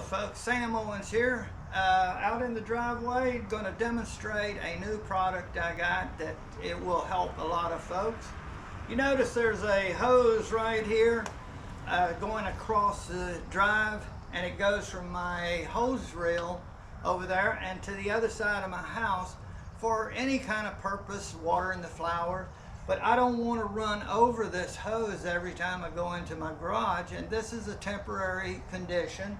folks, Sam Owens here, out in the driveway, going to demonstrate a new product I got that it will help a lot of folks. You notice there's a hose right here going across the drive, and it goes from my hose reel over there and to the other side of my house for any kind of purpose, watering the flowers. But I don't want to run over this hose every time I go into my garage, and this is a temporary condition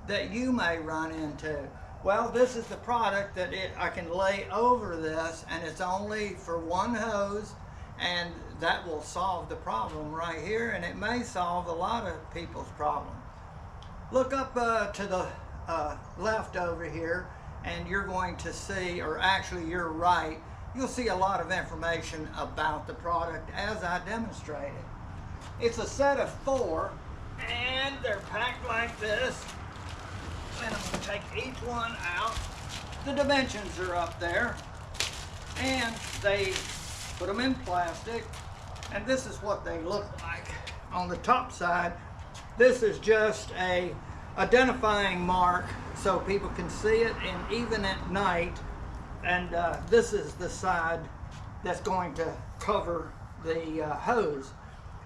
that you may run into. Well, this is the product that I can lay over this, and it's only for one hose, and that will solve the problem right here, and it may solve a lot of people's problem. Look up to the left over here, and you're going to see, or actually you're right, you'll see a lot of information about the product as I demonstrated. It's a set of 4, and they're packed like this. And I'm going to take each one out. The dimensions are up there, and they put them in plastic, and this is what they look like. On the top side, this is just a identifying mark so people can see it, and even at night. And this is the side that's going to cover the hose,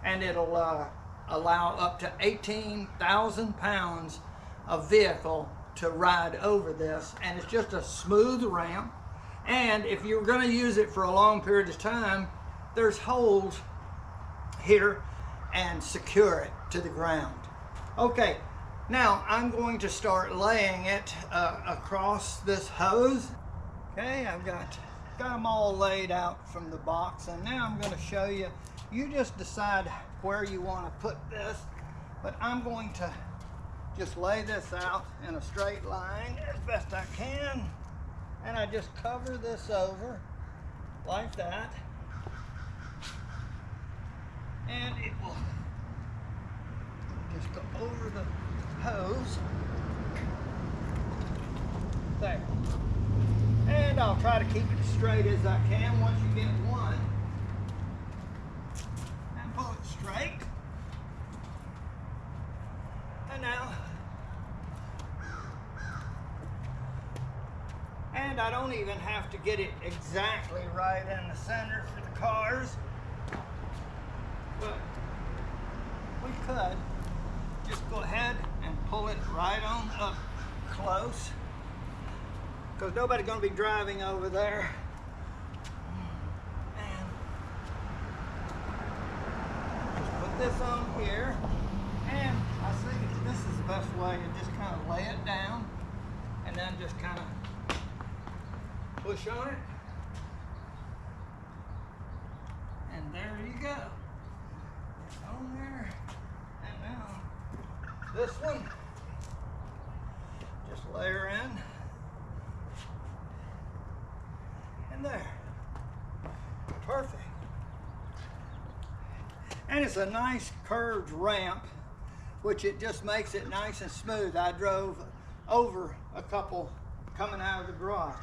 and it'll allow up to 18,000 pounds of vehicle to ride over this, and it's just a smooth ramp. And if you're going to use it for a long period of time, there's holes here and secure it to the ground. Okay, now I'm going to start laying it across this hose. Okay, I've got them all laid out from the box, and now I'm going to show you. You just decide where you want to put this, but I'm going to just lay this out in a straight line as best I can, and I just cover this over like that, and it will just go over the hose there. And I'll try to keep it as straight as I can. Once you get one, and pull it straight. And now, and I don't even have to get it exactly right in the center for the cars, but we could just go ahead and pull it right on up close, because nobody's going to be driving over there. And just put this on here, and I think this is the best way to just kind of lay it down, and then just kind of push on it, and there you go. It's on there, and now this one, just layer in. And there, perfect. And it's a nice curved ramp, which it just makes it nice and smooth. I drove over a couple coming out of the garage.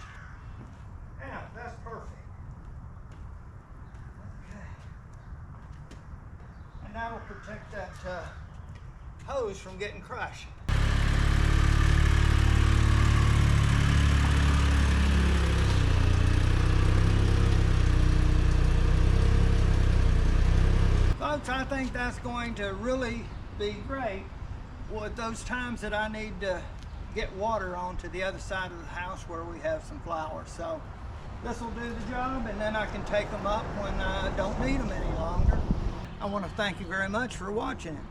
Yeah, that's perfect. Okay. And that'll protect that hose from getting crushed. Folks, I think that's going to really be great with those times that I need to get water onto the other side of the house where we have some flowers. So this will do the job, and then I can take them up when I don't need them any longer. I want to thank you very much for watching it.